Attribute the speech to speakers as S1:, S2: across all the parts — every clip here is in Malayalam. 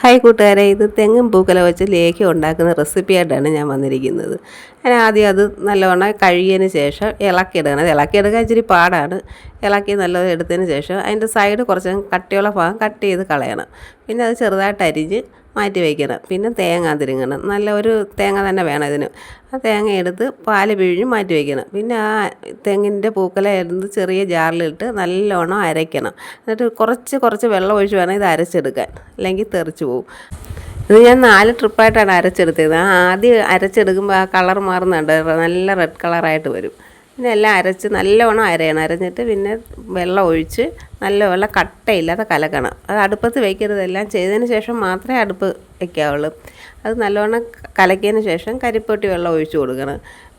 S1: ഹായ് കൂട്ടുകാരെ, ഇത് തെങ്ങും പൂക്കല വെച്ച് ലേഹ്യം ഉണ്ടാക്കുന്ന റെസിപ്പിയായിട്ടാണ് ഞാൻ വന്നിരിക്കുന്നത്. ഞാൻ ആദ്യം അത് നല്ലവണ്ണം കഴുകിയതിന് ശേഷം ഇളക്കിയിടണം. അത് ഇളക്കിയെടുക്കാൻ ഇച്ചിരി പാടാണ്. ഇളക്കി നല്ലത് എടുത്തതിന് ശേഷം അതിൻ്റെ സൈഡ് കുറച്ച് കട്ടിയുള്ള ഭാഗം കട്ട് ചെയ്ത് കളയണം. പിന്നെ അത് ചെറുതായിട്ട് അരിഞ്ഞ് മാറ്റി വയ്ക്കണം. പിന്നെ തേങ്ങ തിരുങ്ങണം. നല്ല ഒരു തേങ്ങ തന്നെ വേണം ഇതിന്. ആ തേങ്ങ എടുത്ത് പാല് പിഴിഞ്ഞ് മാറ്റി വയ്ക്കണം. പിന്നെ ആ തെങ്ങിൻ്റെ പൂക്കല എടുത്ത് ചെറിയ ജാറിലിട്ട് നല്ലോണം അരയ്ക്കണം. എന്നിട്ട് കുറച്ച് വെള്ളം ഒഴിച്ച് വേണം ഇത് അരച്ചെടുക്കാൻ, അല്ലെങ്കിൽ തെറിച്ച് പോകും. ഇത് ഞാൻ 4 ട്രിപ്പായിട്ടാണ് അരച്ചെടുത്തത്. ആദ്യം അരച്ചെടുക്കുമ്പോൾ ആ കളർ മാറുന്നുണ്ട്, നല്ല റെഡ് കളറായിട്ട് വരും. പിന്നെ എല്ലാം അരച്ച് നല്ലവണ്ണം അരയണം. അരഞ്ഞിട്ട് പിന്നെ വെള്ളം ഒഴിച്ച് നല്ലവണ്ണം കട്ടയില്ലാതെ കലക്കണം. അത് അടുപ്പത്ത് വയ്ക്കരുത്. എല്ലാം ചെയ്തതിന് ശേഷം മാത്രമേ അടുപ്പ് വയ്ക്കാവുള്ളൂ. അത് നല്ലവണ്ണം കലക്കിയതിന് ശേഷം കരിപ്പൊട്ടി വെള്ളം ഒഴിച്ച് കൊടുക്കണം.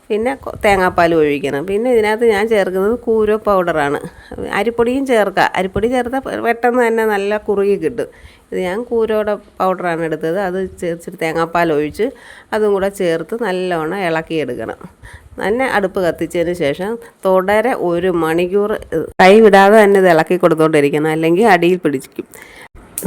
S1: പിന്നെ തേങ്ങാപ്പാൽ ഒഴിക്കണം. പിന്നെ ഇതിനകത്ത് ഞാൻ ചേർക്കുന്നത് കൂരോ പൗഡറാണ്. അരിപ്പൊടിയും ചേർക്കാം. അരിപ്പൊടി ചേർത്താൽ പെട്ടെന്ന് തന്നെ നല്ല കുറുകി കിട്ടും. ഇത് ഞാൻ കൂരോടെ പൗഡറാണ് എടുത്തത്. അത് ചേർത്തിട്ട് തേങ്ങാപ്പാൽ ഒഴിച്ച് അതും കൂടെ ചേർത്ത് നല്ലവണ്ണം ഇളക്കിയെടുക്കണം. തന്നെ അടുപ്പ് കത്തിച്ചതിന് ശേഷം തുടരെ 1 മണിക്കൂർ കൈ വിടാതെ തന്നെ ഇത് ഇളക്കി കൊടുത്തുകൊണ്ടിരിക്കണം, അല്ലെങ്കിൽ അടിയിൽ പിടിക്കും.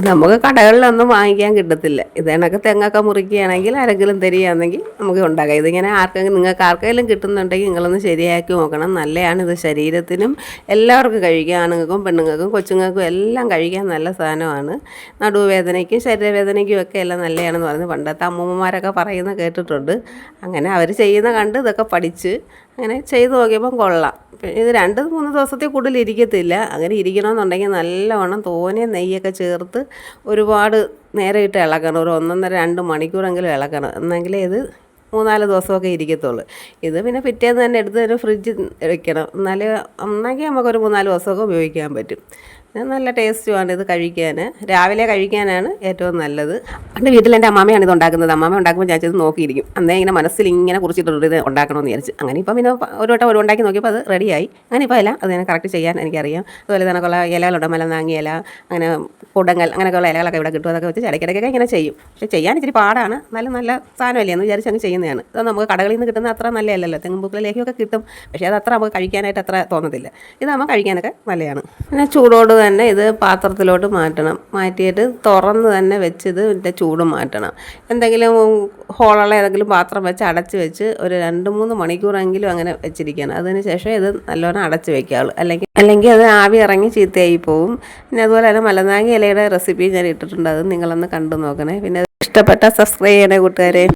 S1: നമുക്ക് കടകളിലൊന്നും വാങ്ങിക്കാൻ കിട്ടത്തില്ല. ഇതേണൊക്കെ തെങ്ങൊക്കെ മുറിക്കുകയാണെങ്കിൽ ആരെങ്കിലും തരികയാണെങ്കിൽ നമുക്ക് ഉണ്ടാക്കാം. ഇതിങ്ങനെ നിങ്ങൾക്ക് ആർക്കെങ്കിലും കിട്ടുന്നുണ്ടെങ്കിൽ നിങ്ങളൊന്ന് ശരിയാക്കി നോക്കണം. നല്ലതാണ്. ഇത് ശരീരത്തിനും എല്ലാവർക്കും കഴിക്കാം. ആണുങ്ങൾക്കും പെണ്ണുങ്ങൾക്കും കൊച്ചുങ്ങൾക്കും എല്ലാം കഴിക്കാൻ നല്ല സാധനമാണ്. നടുവേദനയ്ക്കും ശരീരവേദനയ്ക്കും ഒക്കെ എല്ലാം നല്ലതാണെന്ന് പറഞ്ഞ് പണ്ടത്തെ അമ്മൂമ്മമാരൊക്കെ പറയുന്നത് കേട്ടിട്ടുണ്ട്. അങ്ങനെ അവർ ചെയ്യുന്ന കണ്ട് ഇതൊക്കെ പഠിച്ച് അങ്ങനെ ചെയ്ത് നോക്കിയപ്പം കൊള്ളാം. ഇത് 2-3 ദിവസത്തിൽ കൂടുതൽ ഇരിക്കത്തില്ല. അങ്ങനെ ഇരിക്കണമെന്നുണ്ടെങ്കിൽ നല്ലവണ്ണം തോനെ നെയ്യൊക്കെ ചേർത്ത് ഒരുപാട് നേരം ഇട്ട് ഇളക്കണം. ഒരു 1-1.5-2 മണിക്കൂറെങ്കിലും ഇളക്കണം. എന്നെങ്കിലേ ഇത് 3-4 ദിവസമൊക്കെ ഇരിക്കത്തുള്ളൂ. ഇത് പിന്നെ പിറ്റേന്ന് തന്നെ എടുത്ത് ഒരു ഫ്രിഡ്ജിൽ വെക്കണം. ഒന്നെങ്കിൽ നമുക്കൊരു 3-4 ദിവസമൊക്കെ ഉപയോഗിക്കാൻ പറ്റും. നല്ല ടേസ്റ്റുമാണ് ഇത് കഴിക്കാൻ. രാവിലെ കഴിക്കാനാണ് ഏറ്റവും നല്ലത്. പണ്ട് വീട്ടിൽ എൻ്റെ അമ്മാമയാണ് ഇത് ഉണ്ടാക്കുന്നത്. അമ്മാമ ഉണ്ടാക്കുമ്പോൾ ഞാൻ ചെയ്ത് നോക്കിയിരിക്കും. അന്നേ ഇങ്ങനെ മനസ്സിൽ ഇങ്ങനെ കുറിച്ചിട്ടുണ്ട് ഇത് ഉണ്ടാക്കണമെന്ന് വിചാരിച്ച്. അങ്ങനെ ഇപ്പം പിന്നെ ഒരു വട്ടം ഉണ്ടാക്കി നോക്കിയപ്പോൾ അത് റെഡിയായി. അങ്ങനെ ഇപ്പോൾ എല്ലാം അത് ഞാൻ കറക്റ്റ് ചെയ്യാൻ എനിക്കറിയാം. അതുപോലെ തന്നെയുള്ള ഇലകളുണ്ട്, മലനാങ്ങി ഇല, അങ്ങനെ കുടങ്ങൽ, അങ്ങനെയൊക്കെയുള്ള ഇലകളൊക്കെ ഇവിടെ കിട്ടും. അതൊക്കെ വെച്ച് ഇടയ്ക്കിടയ്ക്കൊക്കെ ഇങ്ങനെ ചെയ്യും. പക്ഷേ ചെയ്യാൻ ഇച്ചിരി പാടാണ്. നല്ല സാധനമല്ലേ എന്ന് വിചാരിച്ച് അങ്ങ് ചെയ്യുന്നതാണ്. അത് നമുക്ക് കടകളിൽ നിന്ന് കിട്ടുന്ന അത്ര നല്ലതല്ലല്ലോ. തെങ്ങുംപൂക്കള ലേഹ്യമൊക്കെ കിട്ടും, പക്ഷേ അത് അത്ര നമുക്ക് കഴിക്കാനായിട്ട് അത്ര തോന്നത്തില്ല. ഇതാകുമ്പോൾ കഴിക്കാനൊക്കെ നല്ലതാണ്. പിന്നെ ചൂടോട് തന്നെ ഇത് പാത്രത്തിലോട്ട് മാറ്റണം. മാറ്റിയിട്ട് തുറന്ന് തന്നെ വെച്ച് ഇതിൻ്റെ ചൂട് മാറ്റണം. എന്തെങ്കിലും ഹോളുള്ള ഏതെങ്കിലും പാത്രം വെച്ച് അടച്ച് വെച്ച് ഒരു 2-3 മണിക്കൂറെങ്കിലും അങ്ങനെ വെച്ചിരിക്കണം. അതിന് ശേഷം ഇത് നല്ലോണം അടച്ച് വയ്ക്കാവുള്ളൂ. അല്ലെങ്കിൽ അത് ആവി ഇറങ്ങി ചീത്തയായി പോവും. പിന്നെ അതുപോലെ തന്നെ മലനാങ്ങി ഇലയുടെ റെസിപ്പി ഞാൻ ഇട്ടിട്ടുണ്ട്. അത് നിങ്ങളൊന്ന് കണ്ടു നോക്കണേ. പിന്നെ ഇഷ്ടപ്പെട്ടാൽ സബ്സ്ക്രൈബ് ചെയ്യണേ കൂട്ടുകാരെ.